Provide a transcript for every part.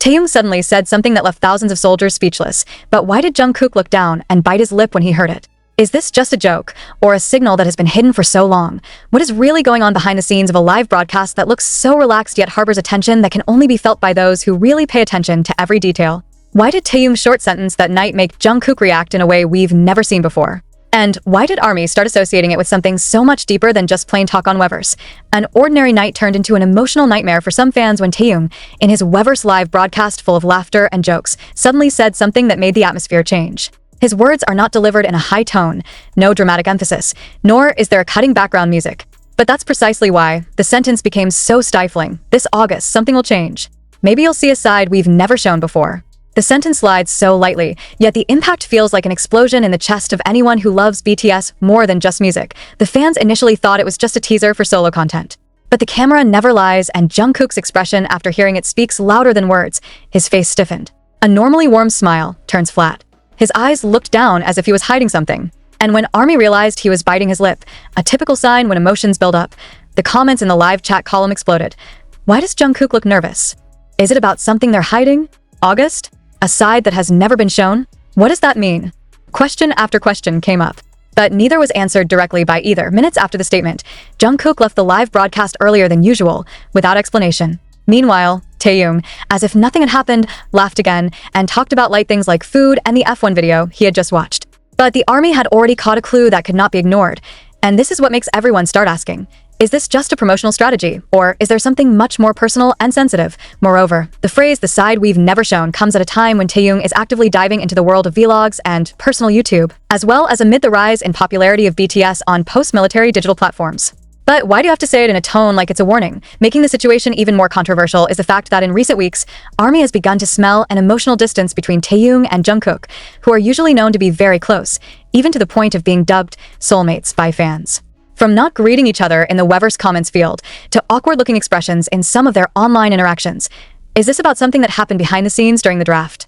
Taehyung suddenly said something that left thousands of soldiers speechless, but why did Jungkook look down and bite his lip when he heard it? Is this just a joke, or a signal that has been hidden for so long? What is really going on behind the scenes of a live broadcast that looks so relaxed yet harbors a tension that can only be felt by those who really pay attention to every detail? Why did Taehyung's short sentence that night make Jungkook react in a way we've never seen before? And why did ARMY start associating it with something so much deeper than just plain talk on Weverse? An ordinary night turned into an emotional nightmare for some fans when Taehyung, in his Weverse live broadcast full of laughter and jokes, suddenly said something that made the atmosphere change. His words are not delivered in a high tone, no dramatic emphasis, nor is there a cutting background music. But that's precisely why the sentence became so stifling. This August, something will change. Maybe you'll see a side we've never shown before. The sentence slides so lightly, yet the impact feels like an explosion in the chest of anyone who loves BTS more than just music. The fans initially thought it was just a teaser for solo content. But the camera never lies, and Jungkook's expression after hearing it speaks louder than words. His face stiffened. A normally warm smile turns flat. His eyes looked down as if he was hiding something. And when ARMY realized he was biting his lip, a typical sign when emotions build up, the comments in the live chat column exploded. Why does Jungkook look nervous? Is it about something they're hiding? August? A side that has never been shown? What does that mean? Question after question came up, but neither was answered directly by either. Minutes after the statement, Jungkook left the live broadcast earlier than usual, without explanation. Meanwhile, Taehyung, as if nothing had happened, laughed again and talked about light things like food and the F1 video he had just watched. But the ARMY had already caught a clue that could not be ignored, and this is what makes everyone start asking. Is this just a promotional strategy, or is there something much more personal and sensitive? Moreover, the phrase "the side we've never shown" comes at a time when Taehyung is actively diving into the world of vlogs and personal YouTube, as well as amid the rise in popularity of BTS on post-military digital platforms. But why do you have to say it in a tone like it's a warning? Making the situation even more controversial is the fact that in recent weeks, ARMY has begun to smell an emotional distance between Taehyung and Jungkook, who are usually known to be very close, even to the point of being dubbed soulmates by fans. From not greeting each other in the Weverse comments field to awkward-looking expressions in some of their online interactions. Is this about something that happened behind the scenes during the draft?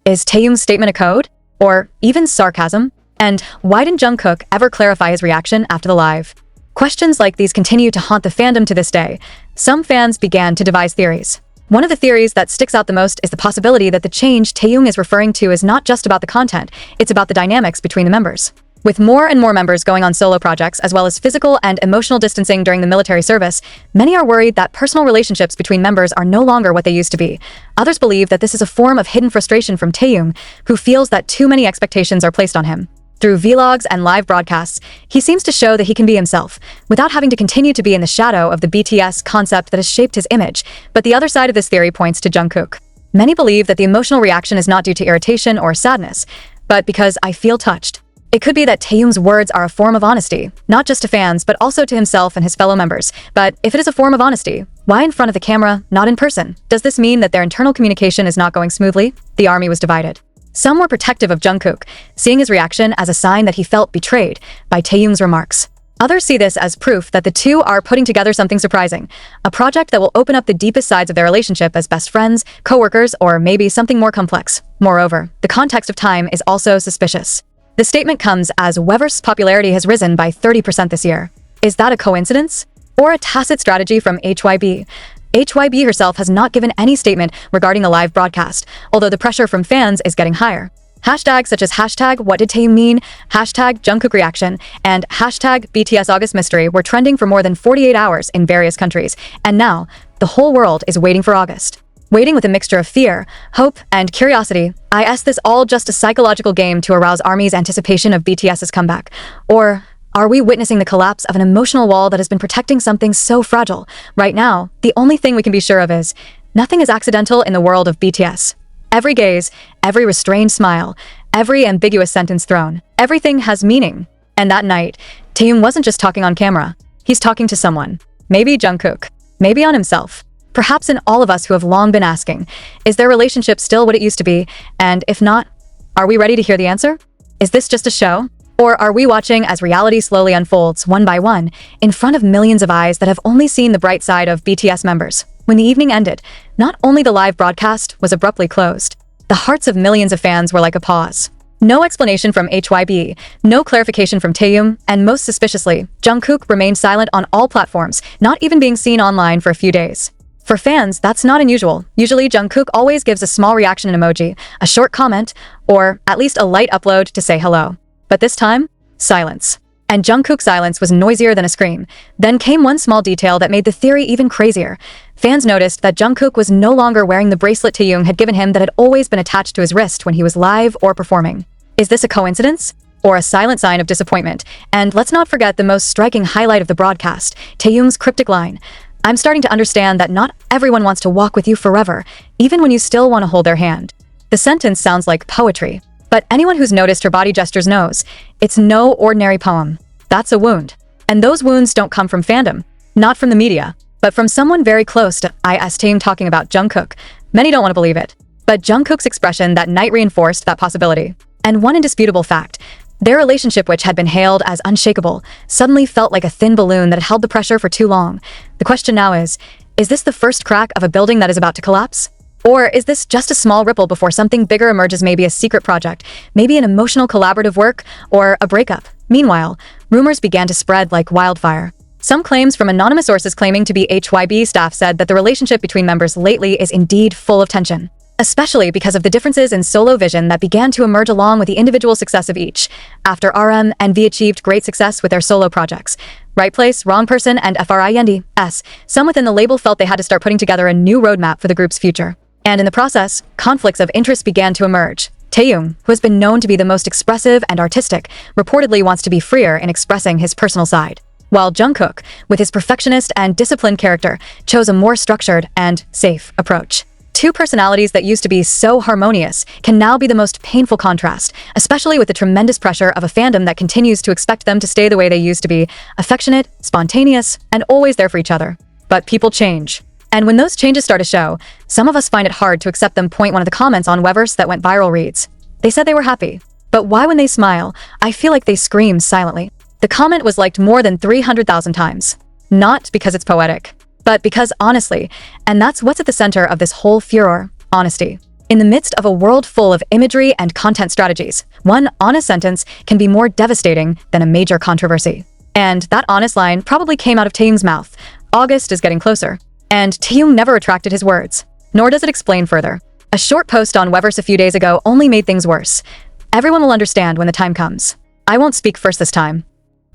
Is Taehyung's statement a code? Or even sarcasm? And why didn't Jungkook ever clarify his reaction after the live? Questions like these continue to haunt the fandom to this day. Some fans began to devise theories. One of the theories that sticks out the most is the possibility that the change Taehyung is referring to is not just about the content, it's about the dynamics between the members. With more and more members going on solo projects, as well as physical and emotional distancing during the military service, many are worried that personal relationships between members are no longer what they used to be. Others believe that this is a form of hidden frustration from Taehyung, who feels that too many expectations are placed on him. Through vlogs and live broadcasts, he seems to show that he can be himself, without having to continue to be in the shadow of the BTS concept that has shaped his image. But the other side of this theory points to Jungkook. Many believe that the emotional reaction is not due to irritation or sadness, but because "I feel touched." It could be that Taehyung's words are a form of honesty, not just to fans, but also to himself and his fellow members. But if it is a form of honesty, why in front of the camera, not in person? Does this mean that their internal communication is not going smoothly? The ARMY was divided. Some were protective of Jungkook, seeing his reaction as a sign that he felt betrayed by Taehyung's remarks. Others see this as proof that the two are putting together something surprising, a project that will open up the deepest sides of their relationship as best friends, co-workers, or maybe something more complex. Moreover, the context of time is also suspicious. The statement comes as Weverse's popularity has risen by 30% this year. Is that a coincidence? Or a tacit strategy from HYB? HYB herself has not given any statement regarding the live broadcast, although the pressure from fans is getting higher. Hashtags such as hashtag what did Taehyung mean, hashtag Jungkook reaction, and hashtag BTS August mystery were trending for more than 48 hours in various countries, and now the whole world is waiting for August. Waiting with a mixture of fear, hope, and curiosity. Is this all just a psychological game to arouse ARMY's anticipation of BTS's comeback? Or are we witnessing the collapse of an emotional wall that has been protecting something so fragile? Right now, the only thing we can be sure of is nothing is accidental in the world of BTS. Every gaze, every restrained smile, every ambiguous sentence thrown, everything has meaning. And that night, Taehyung wasn't just talking on camera. He's talking to someone. Maybe Jungkook. Maybe on himself. Perhaps in all of us who have long been asking, is their relationship still what it used to be? And if not, are we ready to hear the answer? Is this just a show? Or are we watching as reality slowly unfolds, one by one, in front of millions of eyes that have only seen the bright side of BTS members? When the evening ended, not only the live broadcast was abruptly closed, the hearts of millions of fans were like a pause. No explanation from HYB, no clarification from Taehyung, and most suspiciously, Jungkook remained silent on all platforms, not even being seen online for a few days. For fans, that's not unusual. Usually, Jungkook always gives a small reaction emoji, a short comment, or at least a light upload to say hello. But this time, silence. And Jungkook's silence was noisier than a scream. Then came one small detail that made the theory even crazier. Fans noticed that Jungkook was no longer wearing the bracelet Taehyung had given him that had always been attached to his wrist when he was live or performing. Is this a coincidence? Or a silent sign of disappointment? And let's not forget the most striking highlight of the broadcast, Taehyung's cryptic line. I'm starting to understand that not everyone wants to walk with you forever, even when you still want to hold their hand. The sentence sounds like poetry, but anyone who's noticed her body gestures knows it's no ordinary poem. That's a wound. And those wounds don't come from fandom, not from the media, but from someone very close to IS team talking about Jungkook. Many don't want to believe it, but Jungkook's expression that night reinforced that possibility. And one indisputable fact, their relationship, which had been hailed as unshakable, suddenly felt like a thin balloon that had held the pressure for too long. The question now is this the first crack of a building that is about to collapse? Or is this just a small ripple before something bigger emerges, maybe a secret project, maybe an emotional collaborative work, or a breakup? Meanwhile, rumors began to spread like wildfire. Some claims from anonymous sources claiming to be HYB staff said that the relationship between members lately is indeed full of tension, especially because of the differences in solo vision that began to emerge along with the individual success of each. After RM and V achieved great success with their solo projects, Right Place, Wrong Person, and FRINDS, some within the label felt they had to start putting together a new roadmap for the group's future. And in the process, conflicts of interest began to emerge. Taehyung, who has been known to be the most expressive and artistic, reportedly wants to be freer in expressing his personal side, while Jungkook, with his perfectionist and disciplined character, chose a more structured and safe approach. Two personalities that used to be so harmonious can now be the most painful contrast, especially with the tremendous pressure of a fandom that continues to expect them to stay the way they used to be, affectionate, spontaneous, and always there for each other. But people change. And when those changes start to show, some of us find it hard to accept them. One of the comments on Weverse that went viral reads, "They said they were happy, but why when they smile, I feel like they scream silently." The comment was liked more than 300,000 times. Not because it's poetic, but because honestly, and that's what's at the center of this whole furor, honesty. In the midst of a world full of imagery and content strategies, one honest sentence can be more devastating than a major controversy. And that honest line probably came out of Taehyung's mouth. August is getting closer. And Taehyung never retracted his words, nor does it explain further. A short post on Weverse a few days ago only made things worse. Everyone will understand when the time comes. I won't speak first this time.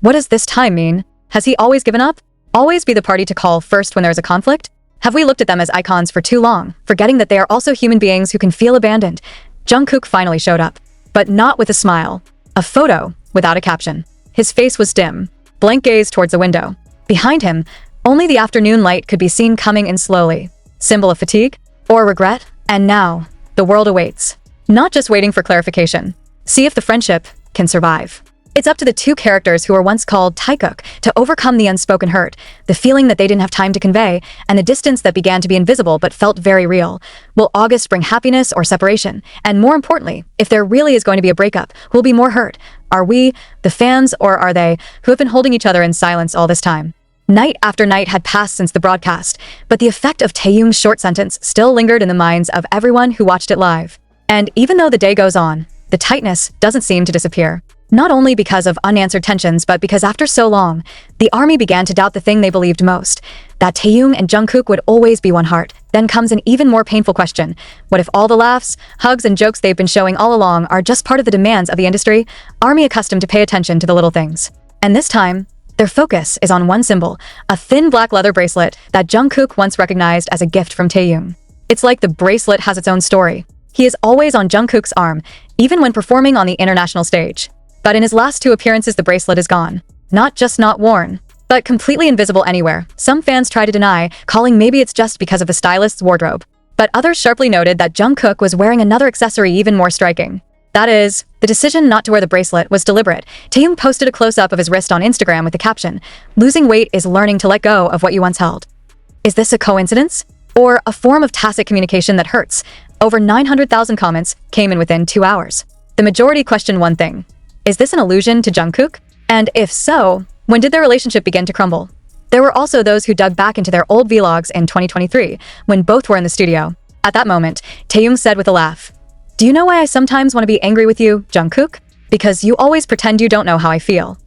What does this time mean? Has he always given up? Always be the party to call first when there's a conflict? Have we looked at them as icons for too long, forgetting that they are also human beings who can feel abandoned? Jungkook finally showed up, but not with a smile. A photo without a caption. His face was dim, blank gaze towards the window. Behind him, only the afternoon light could be seen coming in slowly. Symbol of fatigue? Or regret? And now, the world awaits. Not just waiting for clarification. See if the friendship can survive. It's up to the two characters who were once called Taehyung to overcome the unspoken hurt, the feeling that they didn't have time to convey, and the distance that began to be invisible but felt very real. Will August bring happiness or separation? And more importantly, if there really is going to be a breakup, who will be more hurt? Are we, the fans, or are they, who have been holding each other in silence all this time? Night after night had passed since the broadcast, but the effect of Taehyung's short sentence still lingered in the minds of everyone who watched it live. And even though the day goes on, the tightness doesn't seem to disappear. Not only because of unanswered tensions, but because after so long, the army began to doubt the thing they believed most, that Taehyung and Jungkook would always be one heart. Then comes an even more painful question. What if all the laughs, hugs, and jokes they've been showing all along are just part of the demands of the industry, army accustomed to pay attention to the little things? And this time, their focus is on one symbol, a thin black leather bracelet that Jungkook once recognized as a gift from Taehyung. It's like the bracelet has its own story. He is always on Jungkook's arm, even when performing on the international stage. But in his last two appearances, the bracelet is gone. Not just not worn, but completely invisible anywhere. Some fans try to deny, calling maybe it's just because of the stylist's wardrobe. But others sharply noted that Jungkook was wearing another accessory even more striking. That is, the decision not to wear the bracelet was deliberate. Taehyung posted a close-up of his wrist on Instagram with the caption, "Losing weight is learning to let go of what you once held." Is this a coincidence? Or a form of tacit communication that hurts? Over 900,000 comments came in within 2 hours. The majority questioned one thing. Is this an allusion to Jungkook? And if so, when did their relationship begin to crumble? There were also those who dug back into their old vlogs in 2023, when both were in the studio. At that moment, Taehyung said with a laugh, "Do you know why I sometimes want to be angry with you, Jungkook? Because you always pretend you don't know how I feel."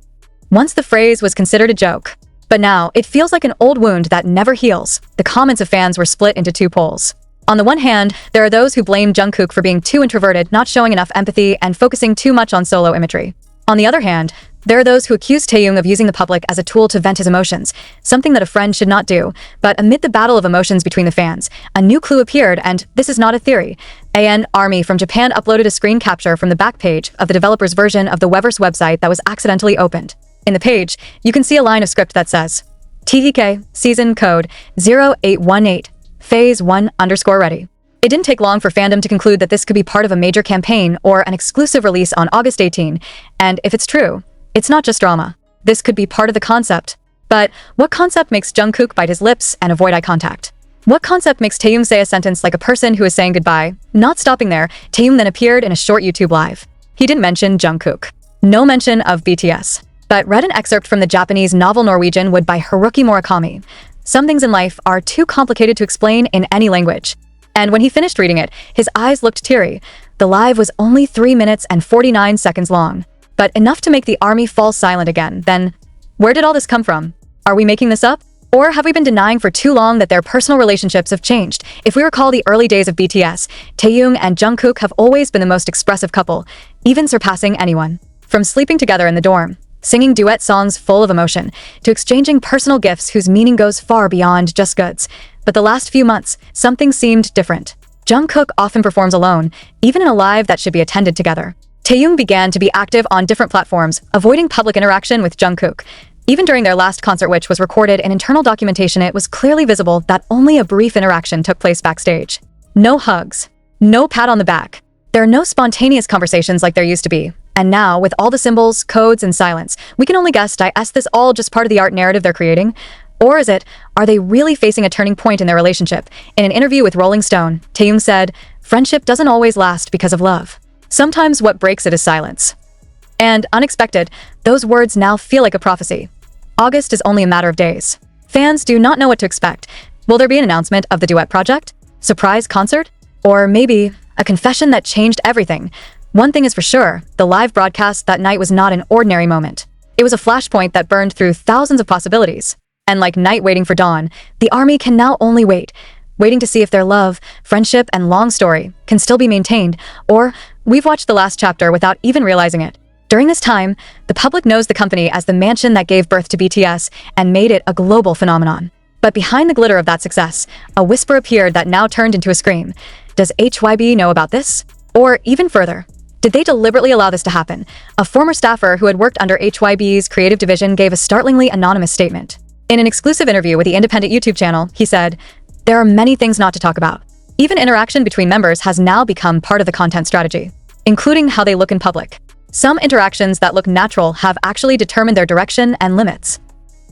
Once the phrase was considered a joke, But now, it feels like an old wound that never heals. The comments of fans were split into two poles. On the one hand, there are those who blame Jungkook for being too introverted, not showing enough empathy, and focusing too much on solo imagery. On the other hand, there are those who accuse Taehyung of using the public as a tool to vent his emotions, something that a friend should not do. But amid the battle of emotions between the fans, a new clue appeared, and this is not a theory. Army from Japan uploaded a screen capture from the back page of the developer's version of the Weverse website that was accidentally opened. In the page, you can see a line of script that says, TVK, season code 0818, phase 1_ready. It didn't take long for fandom to conclude that this could be part of a major campaign or an exclusive release on August 18, and if it's true, it's not just drama. This could be part of the concept. But what concept makes Jungkook bite his lips and avoid eye contact? What concept makes Taehyung say a sentence like a person who is saying goodbye? Not stopping there, Taehyung then appeared in a short YouTube live. He didn't mention Jungkook. No mention of BTS. But read an excerpt from the Japanese novel Norwegian Wood by Haruki Murakami. Some things in life are too complicated to explain in any language. And when he finished reading it, his eyes looked teary. The live was only 3 minutes and 49 seconds long. But enough to make the army fall silent again. Then, where did all this come from? Are we making this up? Or have we been denying for too long that their personal relationships have changed? If we recall the early days of BTS, Taehyung and Jungkook have always been the most expressive couple, even surpassing anyone. From sleeping together in the dorm, singing duet songs full of emotion, to exchanging personal gifts whose meaning goes far beyond just goods. But the last few months, something seemed different. Jungkook often performs alone, even in a live that should be attended together. Taehyung began to be active on different platforms, avoiding public interaction with Jungkook. Even during their last concert, which was recorded in internal documentation, it was clearly visible that only a brief interaction took place backstage. No hugs. No pat on the back. There are no spontaneous conversations like there used to be. And now, with all the symbols, codes, and silence, we can only guess, is this all just part of the art narrative they're creating? Or are they really facing a turning point in their relationship? In an interview with Rolling Stone, Taehyung said, "Friendship doesn't always last because of love. Sometimes what breaks it is silence." And unexpected, those words now feel like a prophecy. August is only a matter of days. Fans do not know what to expect. Will there be an announcement of the duet project? Surprise concert? Or maybe a confession that changed everything? One thing is for sure, the live broadcast that night was not an ordinary moment. It was a flashpoint that burned through thousands of possibilities. And like night waiting for dawn, the army can now only wait, waiting to see if their love, friendship, and long story can still be maintained, or we've watched the last chapter without even realizing it. During this time, the public knows the company as the mansion that gave birth to BTS and made it a global phenomenon. But behind the glitter of that success, a whisper appeared that now turned into a scream. Does HYB know about this? Or even further, did they deliberately allow this to happen? A former staffer who had worked under HYB's creative division gave a startlingly anonymous statement. In an exclusive interview with the independent YouTube channel, he said, "There are many things not to talk about. Even interaction between members has now become part of the content strategy, including how they look in public. Some interactions that look natural have actually determined their direction and limits."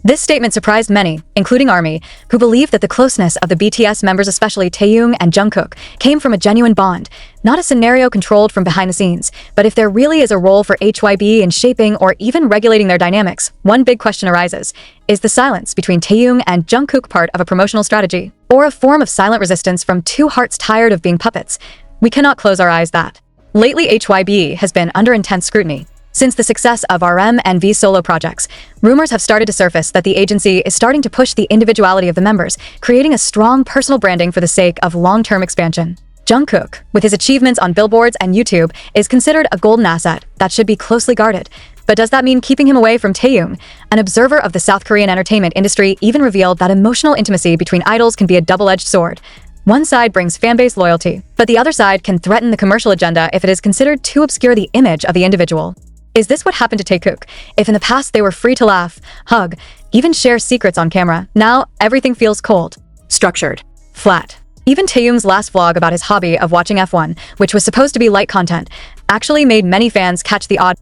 This statement surprised many, including ARMY, who believed that the closeness of the BTS members, especially Taehyung and Jungkook, came from a genuine bond, not a scenario controlled from behind the scenes. But if there really is a role for HYB in shaping or even regulating their dynamics, one big question arises. Is the silence between Taehyung and Jungkook part of a promotional strategy, or a form of silent resistance from two hearts tired of being puppets? We cannot close our eyes that. Lately, HYB has been under intense scrutiny. Since the success of RM and V's solo projects, rumors have started to surface that the agency is starting to push the individuality of the members, creating a strong personal branding for the sake of long-term expansion. Jungkook, with his achievements on billboards and YouTube, is considered a golden asset that should be closely guarded. But does that mean keeping him away from Taehyung? An observer of the South Korean entertainment industry even revealed that emotional intimacy between idols can be a double-edged sword. One side brings fanbase loyalty, but the other side can threaten the commercial agenda if it is considered to obscure the image of the individual. Is this what happened to Taehyung? If in the past they were free to laugh, hug, even share secrets on camera, now everything feels cold, structured, flat. Even Taehyung's last vlog about his hobby of watching F1, which was supposed to be light content, actually made many fans catch the odd